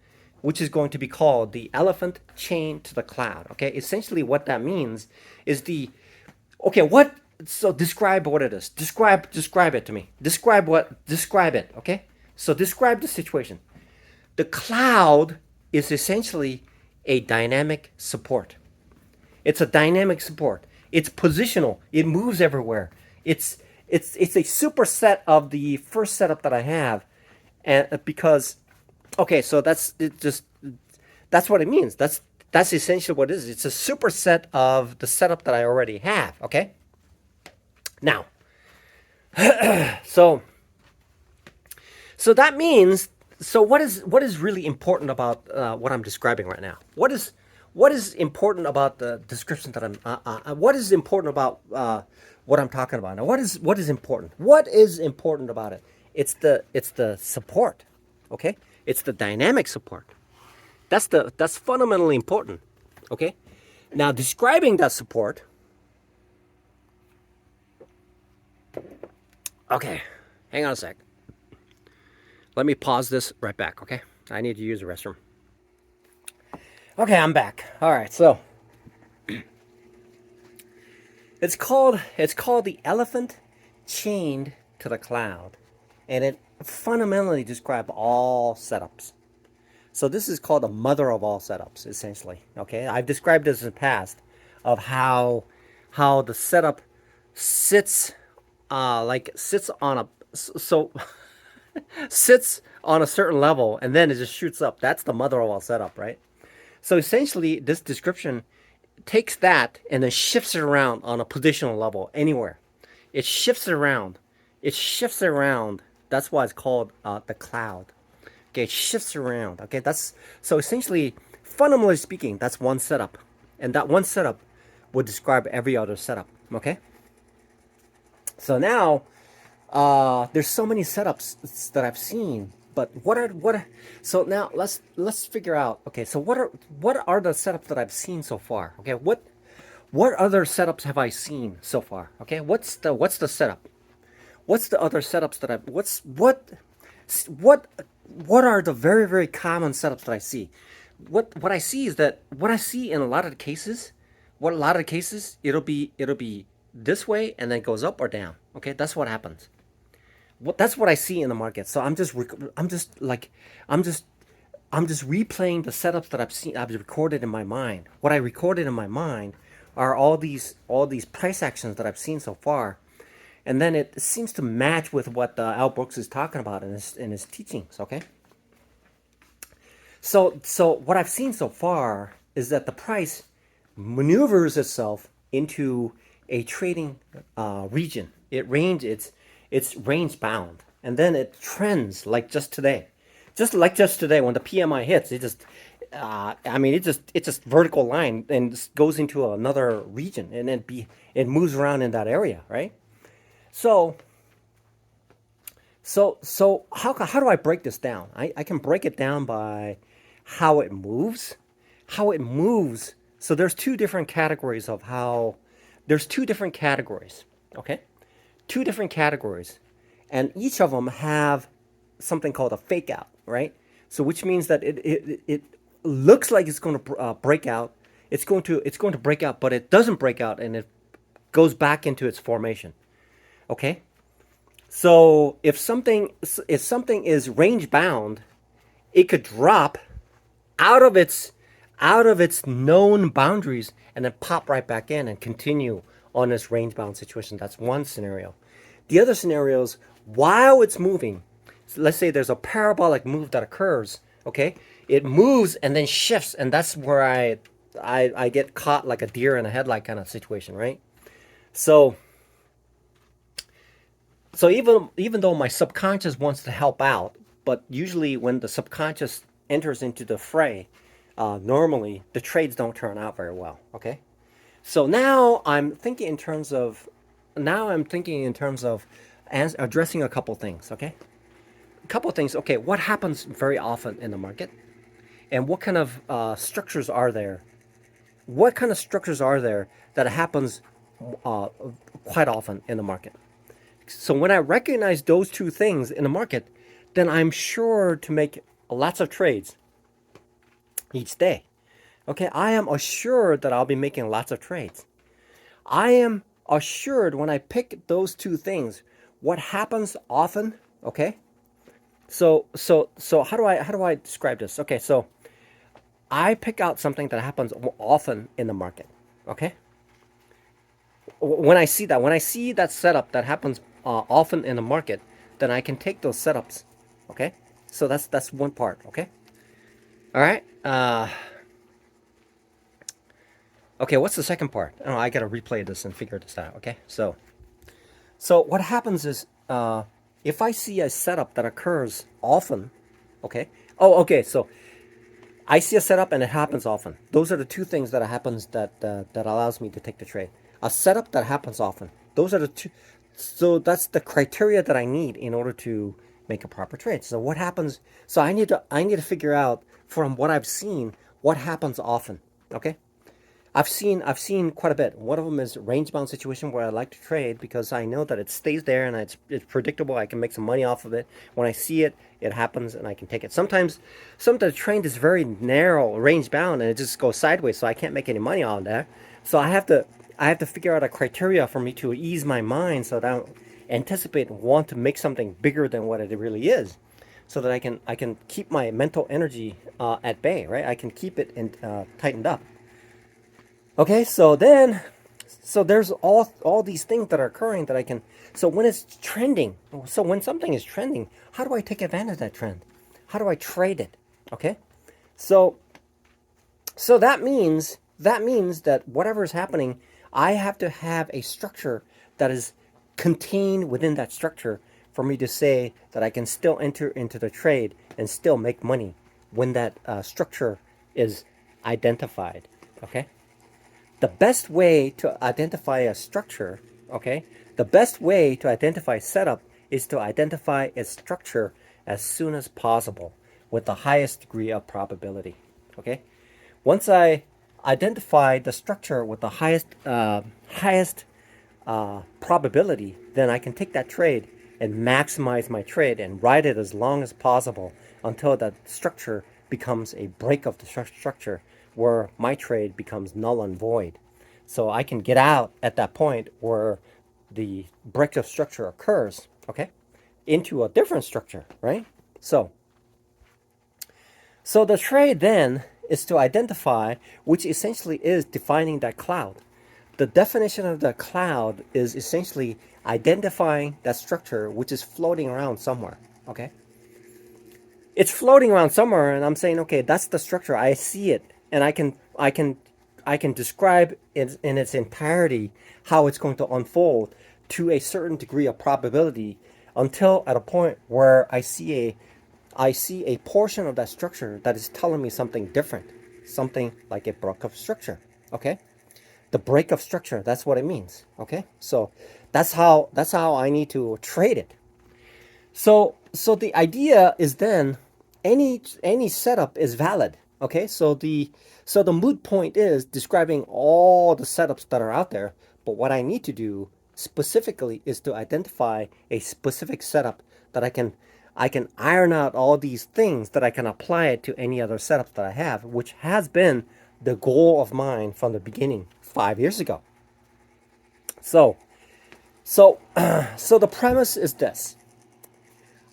which is going to be called the elephant chain to the cloud? Okay, essentially what that means is what, so describe what it is. Describe it to me. Describe it, okay? So describe the situation. The cloud is essentially a dynamic support. It's a dynamic support. It's positional. It moves everywhere. It's a superset of the first setup that I have, and because, okay, so that's what it means. That's essentially what it is. It's a superset of the setup that I already have. Okay. Now, so that means, so what is really important about what I'm describing right now? What is important about the description that what is important about what I'm talking about now? What is important? What is important about it? It's the support. Okay, it's the dynamic support. That's fundamentally important. Okay, now describing that support. Okay, hang on a sec. Let me pause this right back, okay? I need to use the restroom. Okay, I'm back. All right, so it's called the elephant chained to the cloud, and it fundamentally describes all setups. So this is called the mother of all setups, essentially. Okay, I've described this in the past of how the setup sits sits on a sits on a certain level, and then it just shoots up. That's the mother of all setup, right? So essentially, this description takes that and then shifts it around on a positional level anywhere. It shifts it around. It shifts it around. That's why it's called the cloud. Okay, it shifts around. Okay, that's, so essentially, fundamentally speaking, that's one setup, and that one setup would describe every other setup. Okay. So now, there's so many setups that I've seen, but so now let's figure out. Okay, so what are the setups that I've seen so far? Okay, what other setups have I seen so far? Okay, what's the setup? What's the other setups that I've what are the very, very common setups that I see? What I see is that what I see in a lot of cases, it'll be this way and then goes up or down. Okay, that's what happens. That's what I see in the market. So I'm just replaying the setups that I've recorded in my mind. What I recorded in my mind are all these price actions that I've seen so far, and then it seems to match with what Al Brooks is talking about in his teachings. Okay. So what I've seen so far is that the price maneuvers itself into a trading region. It's range bound, and then it trends like just today. Just today, when the PMI hits, it just it's just vertical line and goes into another region, and then it moves around in that area, right? So how do I break this down? I can break it down by how it moves. So there's two different categories, okay? Two different categories, and each of them have something called a fake out, right? So which means that it looks like it's going to break out. It's going to break out, but it doesn't break out, and it goes back into its formation. Okay. So if something is range bound, it could drop out of its out of its known boundaries and then pop right back in and continue on this range bound situation. That's one scenario. The other scenario is while it's moving, so let's say there's a parabolic move that occurs, okay? It moves and then shifts, and that's where I get caught like a deer in a headlight kind of situation, right? So even though my subconscious wants to help out, but usually when the subconscious enters into the fray, normally the trades don't turn out very well. Okay, so now I'm thinking in terms of addressing a couple things. Okay, a couple things. Okay, what happens very often in the market, and what kind of structures are there? What kind of structures are there that happens uh, quite often in the market? So when I recognize those two things in the market, then I'm sure to make lots of trades each day. Okay, I am assured that I'll be making lots of trades. I am assured when I pick those two things, what happens often, okay? So how do I describe this? Okay, so I pick out something that happens often in the market, okay? When I see that setup that happens often in the market, then I can take those setups. Okay, so that's one part. Okay, all right. Okay, what's the second part? Oh, I gotta replay this and figure this out. Okay, so what happens is if I see a setup that occurs often, okay. Oh, okay. So I see a setup and it happens often. Those are the two things that happens that allows me to take the trade. A setup that happens often. Those are the two. So that's the criteria that I need in order to make a proper trade. So what happens? So I need to figure out from what I've seen what happens often. Okay. I've seen quite a bit. One of them is range bound situation where I like to trade because I know that it stays there and it's predictable. I can make some money off of it. When I see it, it happens and I can take it. Sometimes the trend is very narrow, range bound, and it just goes sideways, so I can't make any money on that. So I have to figure out a criteria for me to ease my mind so that I don't anticipate and want to make something bigger than what it really is, so that I can keep my mental energy at bay, right? I can keep it tightened up. Okay, so there's all these things that are occurring that I can. So when it's trending, so when something is trending, how do I take advantage of that trend? How do I trade it? Okay, so that means that whatever is happening, I have to have a structure that is contained within that structure for me to say that I can still enter into the trade and still make money when that structure is identified. Okay, the best way to identify a structure, okay, the best way to identify setup is to identify its structure as soon as possible with the highest degree of probability. Okay, once I identify the structure with the highest probability, then I can take that trade and maximize my trade and ride it as long as possible until that structure becomes a break of the structure where my trade becomes null and void. So I can get out at that point where the break of structure occurs, okay, into a different structure, right? So so the trade then is to identify, which essentially is defining that cloud. The definition of the cloud is essentially identifying that structure which is floating around somewhere. Okay, it's floating around somewhere, and I'm saying, okay, that's the structure. I see it, and I can describe it in its entirety how it's going to unfold to a certain degree of probability until at a point where I see a portion of that structure that is telling me something different, something like a break of structure. Okay, the break of structure. That's what it means. Okay, so that's how I need to trade it. So the idea is then any setup is valid. Okay, so the moot point is describing all the setups that are out there. But what I need to do specifically is to identify a specific setup that I can iron out all these things that I can apply it to any other setup that I have, which has been the goal of mine from the beginning 5 years ago. So so so the premise is this: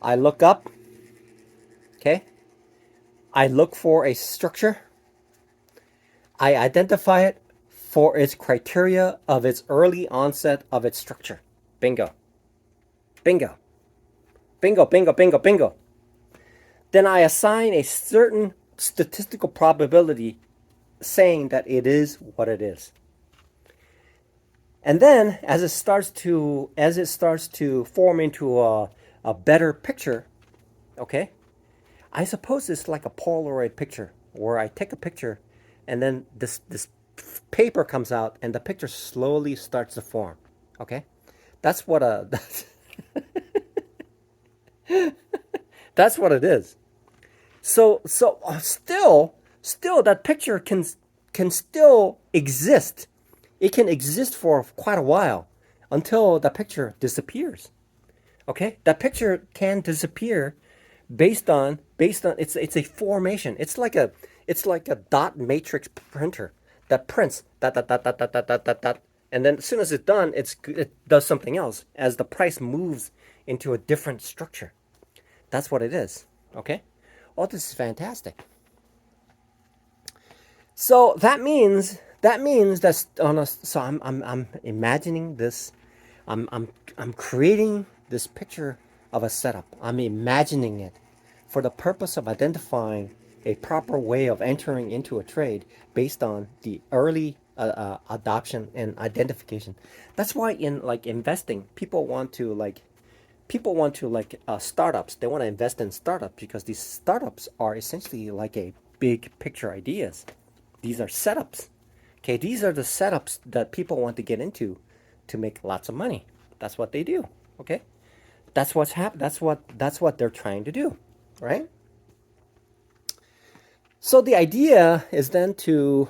I look up, okay, I look for a structure, I identify it for its criteria of its early onset of its structure. Bingo. Bingo. Bingo, bingo, bingo, bingo. Then I assign a certain statistical probability saying that it is what it is. And then as it starts to form into a better picture, okay, I suppose it's like a Polaroid picture where I take a picture and then this paper comes out and the picture slowly starts to form. Okay? That's what a that's what it is. So still that picture can still exist. It can exist for quite a while until the picture disappears. Okay? That picture can disappear based on it's a formation. It's like a dot matrix printer that prints dot, and then as soon as it's done, it does something else as the price moves into a different structure. That's what it is. Okay? Oh, this is fantastic. So that on a so I'm imagining this. I'm creating this picture of a setup. I'm imagining it for the purpose of identifying a proper way of entering into a trade based on the early adoption and identification. That's why in like investing, people want to startups. They want to invest in startups because these startups are essentially like a big picture ideas. These are setups. Okay, these are the setups that people want to get into to make lots of money. That's what they do. Okay, that's what they're trying to do, right? So the idea is then to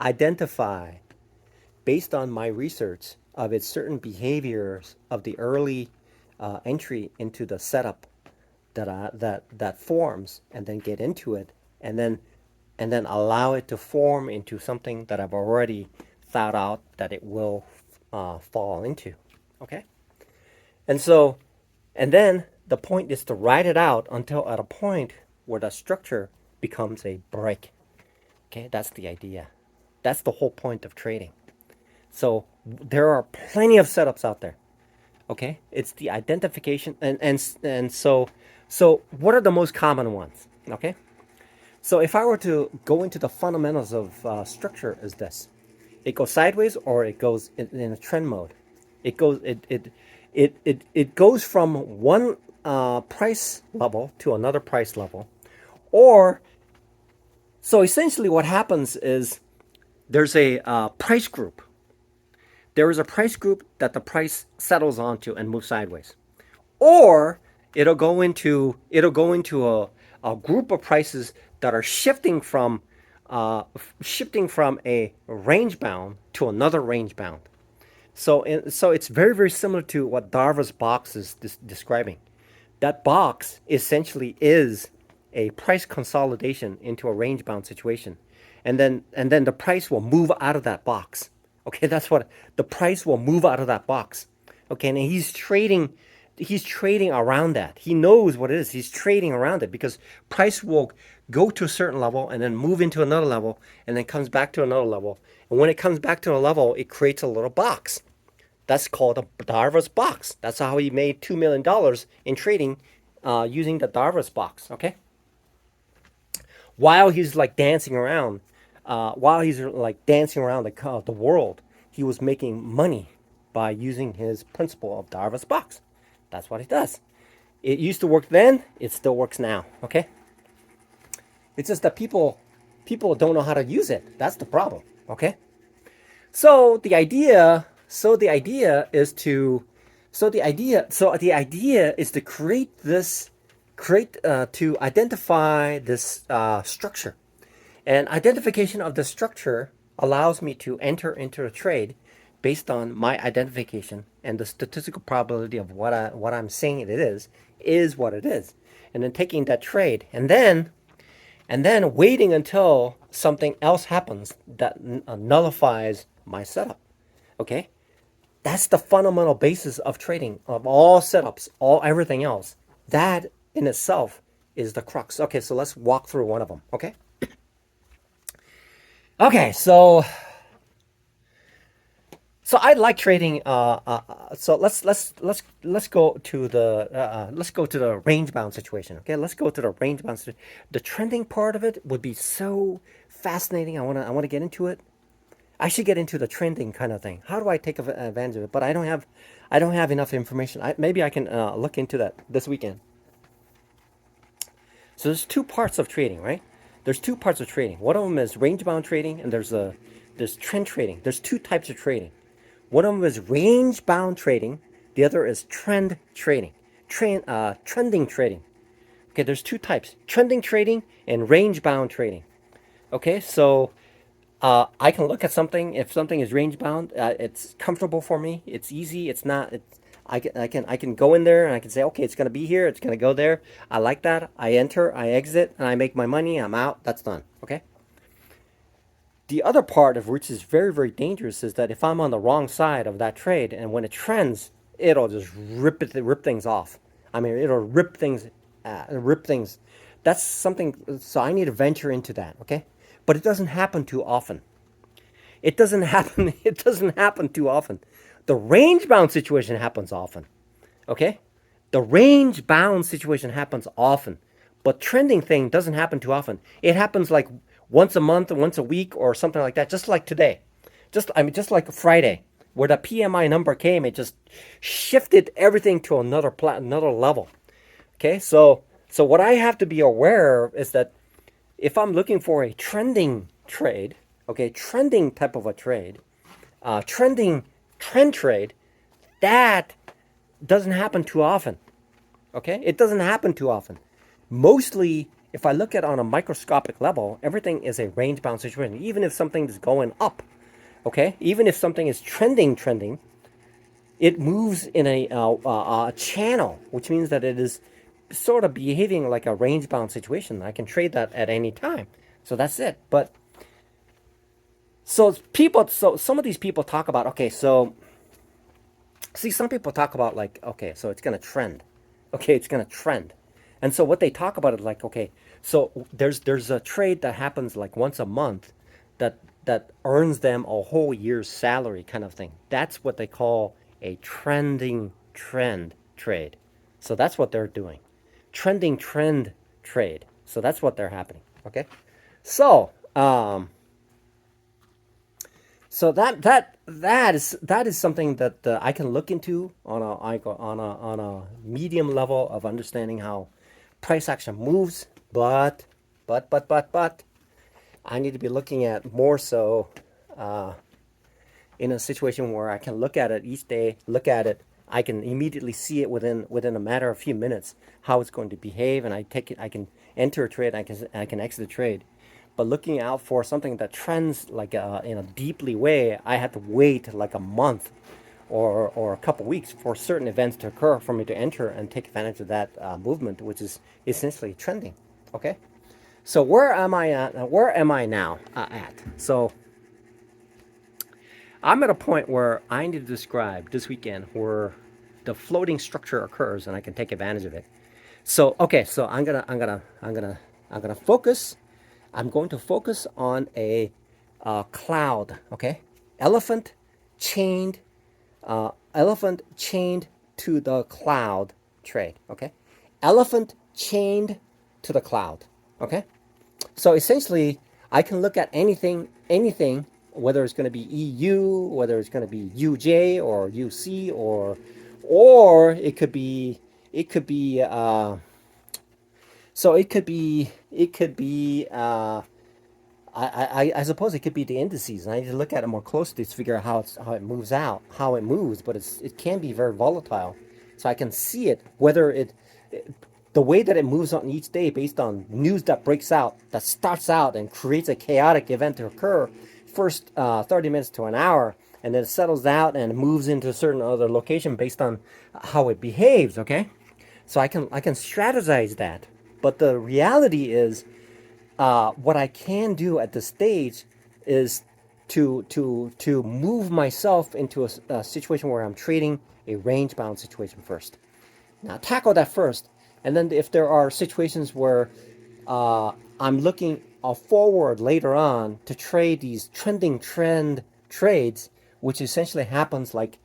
identify, based on my research of its certain behaviors of the early entry into the setup that forms, and then get into it, and then allow it to form into something that I've already thought out that it will fall into. Okay, and so and then the point is to write it out until at a point where the structure becomes a break. Okay, that's the idea. That's the whole point of trading. So there are plenty of setups out there. Okay, it's the identification, and so what are the most common ones? Okay, so if I were to go into the fundamentals of structure, is this: it goes sideways or it goes in a trend mode. It goes from one price level to another price level, or so essentially what happens is there's a price group. There is a price group that the price settles onto and moves sideways, or it'll go into a group of prices that are shifting from a range bound to another range bound. So it's very, very similar to what Darva's box is describing. That box essentially is a price consolidation into a range bound situation, and then the price will move out of that box. Okay, that's what the price will move out of that box. Okay, and he's trading around that. He knows what it is. He's trading around it because price will go to a certain level and then move into another level and then comes back to another level. And when it comes back to a level, it creates a little box. That's called a Darvas box. That's how he made $2 million in trading using the Darvas box. Okay, while he's like dancing around, the world, he was making money by using his principle of Darvas box. That's what he does. It used to work then. It still works now. Okay. It's just that people don't know how to use it. That's the problem. Okay. So the idea is to create to identify this structure, and identification of the structure allows me to enter into a trade based on my identification and the statistical probability of what I'm saying it is what it is, and then taking that trade, and then waiting until something else happens that nullifies my setup. Okay, that's the fundamental basis of trading, of all setups, all everything else. That in itself is the crux. Okay, so let's walk through one of them. Okay, Okay, so I like trading. So let's go to the range bound situation. Okay, let's go to the range bound. The trending part of it would be so fascinating. I wanna get into it. I should get into the trending kind of thing. How do I take advantage of it? But I don't have enough information. Maybe I can look into that this weekend. So there's two parts of trading, right? There's two parts of trading. One of them is range bound trading, and there's trend trading. There's two types of trading. One of them is range bound trading. The other is trend trading. Trending trading. Okay, there's two types: trending trading and range bound trading. Okay, so I can look at something. If something is range bound, it's comfortable for me. It's easy. It's not. I can go in there and I can say, okay, it's gonna be here. It's gonna go there. I like that. I enter. I exit, and I make my money. I'm out. That's done. Okay. The other part of which is very very dangerous is that if I'm on the wrong side of that trade and when it trends, it'll just rip things off. I mean, it'll rip things. That's something. So I need to venture into that. Okay. But it doesn't happen too often. It doesn't happen. It doesn't happen too often. The range bound situation happens often. Okay, the range bound situation happens often, but trending thing doesn't happen too often. It happens like once a month, or once a week, or something like that. Just like today, just like Friday, where the PMI number came, it just shifted everything to another level. Okay, so what I have to be aware of is that if I'm looking for a trending trade, okay, trending type of a trade, trending trend trade, that doesn't happen too often. Okay, it doesn't happen too often. Mostly, if I look at on a microscopic level, everything is a range bound situation. Even if something is going up, okay, even if something is trending, it moves in a channel, which means that it is sort of behaving like a range bound situation. I can trade that at any time. So that's it. But so some of these people talk about, okay, so see, some people talk about like, okay, so it's gonna trend. Okay, it's gonna trend. And so what they talk about is like, okay, so there's a trade that happens like once a month that earns them a whole year's salary kind of thing. That's what they call a trending trend trade. So that's what they're doing. Trending trend trade. So that's what they're happening. Okay. So that is something that I can look into on a medium level of understanding how price action moves. But I need to be looking at more so in a situation where I can look at it each day, look at it. I can immediately see it within a matter of a few minutes how it's going to behave, and I take it. I can enter a trade. I can exit a trade. But looking out for something that trends like in a deeply way, I have to wait like a month or a couple weeks for certain events to occur for me to enter and take advantage of that movement, which is essentially trending. Okay, so where am I at? Where am I now at? So I'm at a point where I need to describe this weekend where the floating structure occurs and I can take advantage of it. So okay, so I'm gonna focus. I'm going to focus on a cloud. Okay, elephant chained, elephant chained to the cloud trade. Okay, elephant chained to the cloud. Okay, so essentially, I can look at anything, whether it's going to be EU, whether it's going to be UJ or UC, or it could be. So it could be. I suppose it could be the indices, and I need to look at it more closely to figure out how it moves out, how it moves. But it can be very volatile, so I can see it whether the way that it moves on each day based on news that breaks out, that starts out and creates a chaotic event to occur first 30 minutes to an hour, and then it settles out and moves into a certain other location based on how it behaves. Okay, so I can strategize that, but the reality is what I can do at this stage is to move myself into a situation where I'm trading a range bound situation first. Now tackle that first, and then if there are situations where I'm looking forward later on to trade these trending trend trades, which essentially happens like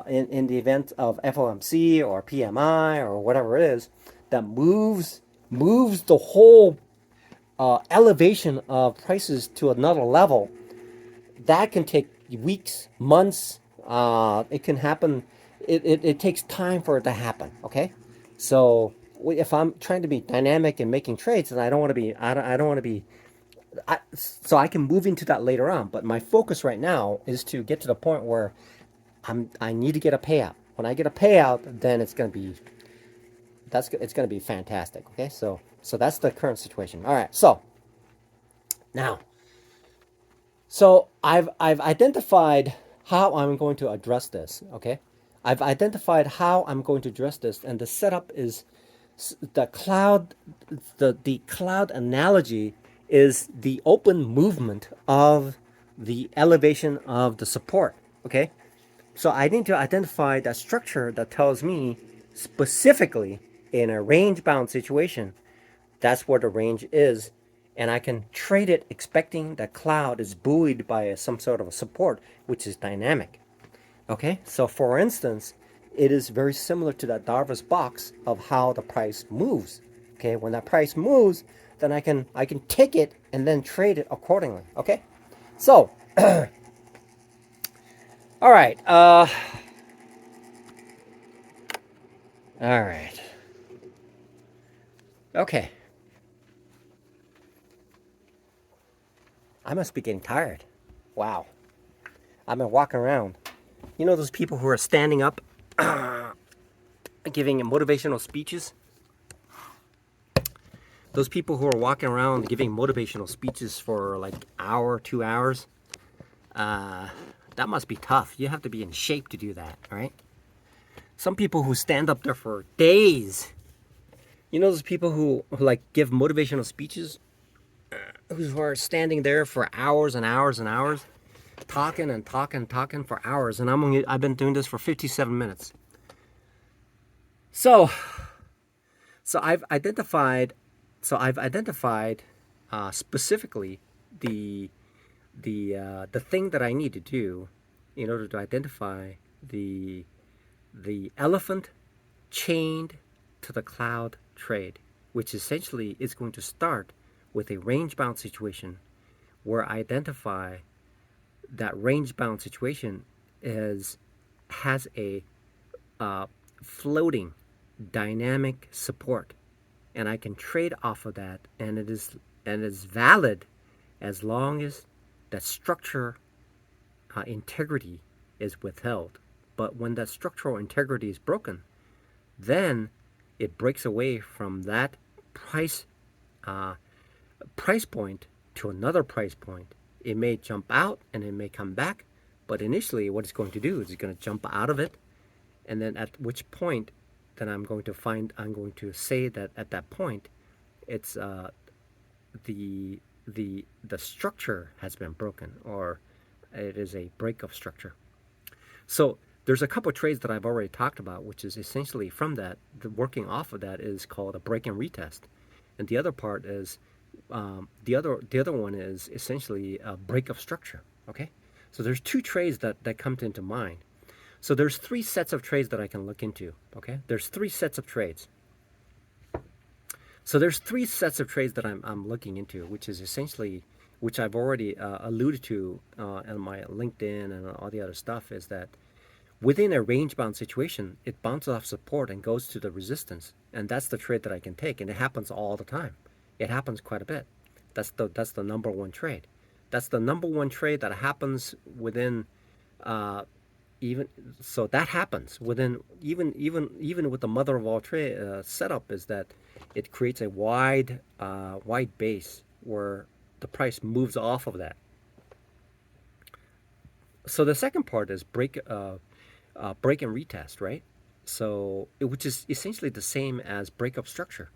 in the event of FOMC or PMI or whatever it is, that moves the whole elevation of prices to another level. That can take weeks, months. It can happen. It takes time for it to happen. Okay, so if I'm trying to be dynamic and making trades, then I don't want to be. I don't want to be. So I can move into that later on. But my focus right now is to get to the point where I need to get a payout. When I get a payout, then it's gonna be it's gonna be fantastic. Okay, so that's the current situation. All right, so now. So I've identified how I'm going to address this. Okay, I've identified how I'm going to address this, and the setup is the cloud. The cloud analogy is the open movement of the elevation of the support. Okay, so I need to identify that structure that tells me specifically in a range bound situation, that's where the range is, and I can trade it expecting that cloud is buoyed by some sort of a support, which is dynamic. Okay, so for instance, it is very similar to that Darvas box of how the price moves. Okay, when that price moves, then I can take it and then trade it accordingly. Okay, so all right, all right, okay. I must be getting tired. Wow, I've been walking around. You know those people who are standing up, giving motivational speeches? Those people who are walking around giving motivational speeches for like an hour, 2 hours, that must be tough. You have to be in shape to do that, right? Some people who stand up there for days. You know those people who like give motivational speeches, who are standing there for hours and hours and hours, talking and talking and talking for hours, and I've been doing this for 57 minutes. So I've identified specifically the thing that I need to do in order to identify the elephant chained to the cloud trade, which essentially is going to start with a range bound situation where I identify that range bound situation has a floating dynamic support, and I can trade off of that, and it is valid as long as that structure integrity is withheld. But when that structural integrity is broken, then it breaks away from that price point to another price point. It may jump out and it may come back, but initially what it's going to do is it's going to jump out of it, and then at which point then I'm going to say that at that point it's the structure has been broken, or it is a break of structure. So there's a couple of trades that I've already talked about, which is essentially from that, the working off of that is called a break and retest, and the other part is the other one is essentially a break of structure. Okay, so there's two trades that come into mind. So there's three sets of trades that I can look into. Okay, there's three sets of trades. So there's three sets of trades that I'm looking into, which is essentially, which I've already alluded to in my LinkedIn and all the other stuff, is that within a range-bound situation, it bounces off support and goes to the resistance, and that's the trade that I can take, and it happens all the time. It happens quite a bit. That's the number one trade. That's the number one trade that happens within that happens within even with the mother of all trade setup, is that it creates a wide base where the price moves off of that. So the second part is break and retest, right? So which is essentially the same as break up structure.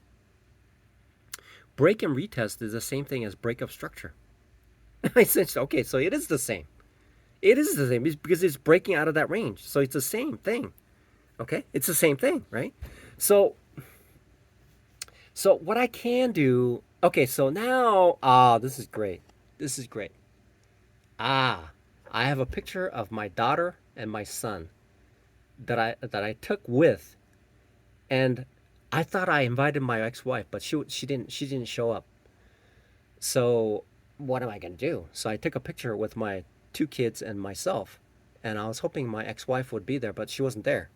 Break and retest is the same thing as break up structure. Essentially, okay, so it is the same. It is the same because it's breaking out of that range. So it's the same thing. Okay? It's the same thing, right? So what I can do Okay, so now, this is great. This is great. Ah, I have a picture of my daughter and my son that I took with, and I thought I invited my ex-wife, but she didn't show up. So what am I gonna do? So I took a picture with my two kids and myself, and I was hoping my ex-wife would be there, but she wasn't there.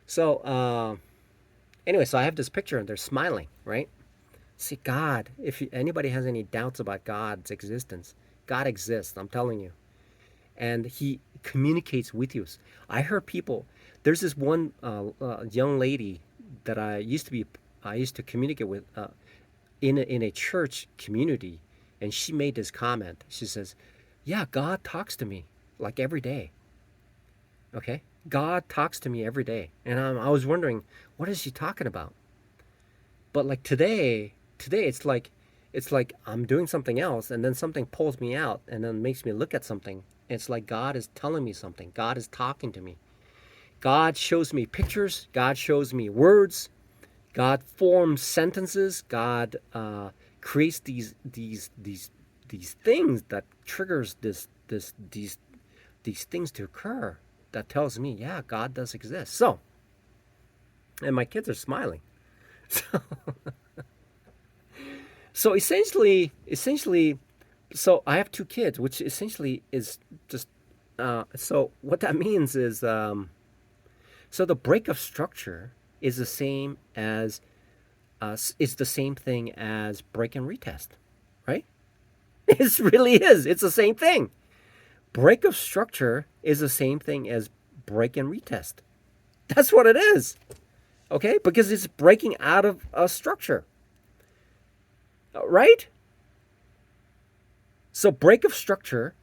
So anyway, so I have this picture, and they're smiling, right? See, God, if anybody has any doubts about God's existence, God exists, I'm telling you. And He communicates with you. I heard people, there's this one young lady that I used to communicate with in a church community, and she made this comment. She says, yeah, God talks to me like every day. Okay? God talks to me every day. And I was wondering, what is she talking about? But like today it's like I'm doing something else, and then something pulls me out and then makes me look at something. It's like God is telling me something. God is talking to me. God shows me pictures. God shows me words. God forms sentences. God creates these things that triggers these things to occur. That tells me, yeah, God does exist. So, and my kids are smiling. So essentially, so I have two kids, which essentially is just. So what that means is, so the break of structure is the same as, is the same thing as break and retest, right? It really is. It's the same thing. Break of structure is the same thing as break and retest. That's what it is. Okay, because it's breaking out of a structure, right? So break of structure,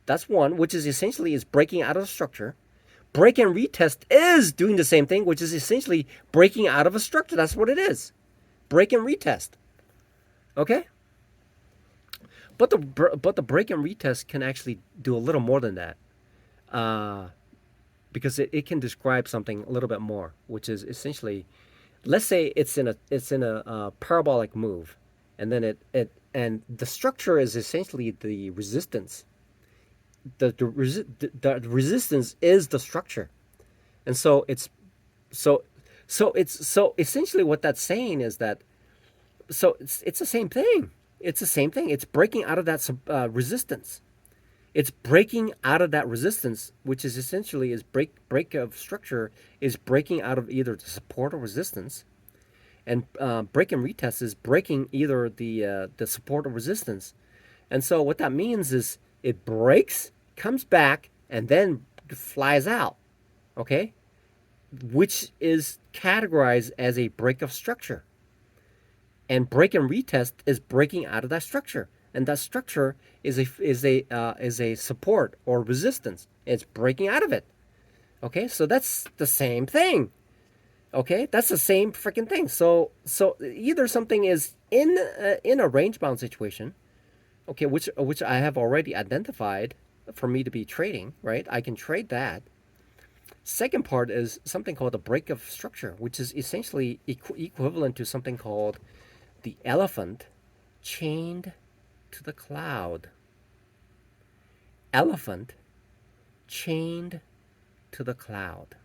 that's one, which is essentially is breaking out of the structure. Break and retest is doing the same thing, which is essentially breaking out of a structure. That's what it is. Break and retest. Okay? But the break and retest can actually do a little more than that. Uh, because it can describe something a little bit more, which is essentially, let's say it's in a parabolic move, and then and the structure is essentially the resistance. The resistance is the structure, and so so essentially what that's saying is that, so it's the same thing. It's the same thing. It's breaking out of that resistance. It's breaking out of that resistance, which is essentially is break of structure is breaking out of either the support or resistance, and break and retest is breaking either the support or resistance. And so what that means is it breaks, comes back, and then flies out. Okay, which is categorized as a break of structure. And break and retest is breaking out of that structure, and that structure is a support or resistance. It's breaking out of it. Okay, so that's the same thing. Okay, that's the same freaking thing. So either something is in a range bound situation, okay, which I have already identified for me to be trading, right? I can trade that. Second part is something called the break of structure, which is essentially equivalent to something called the elephant chained to the cloud. Elephant chained to the cloud.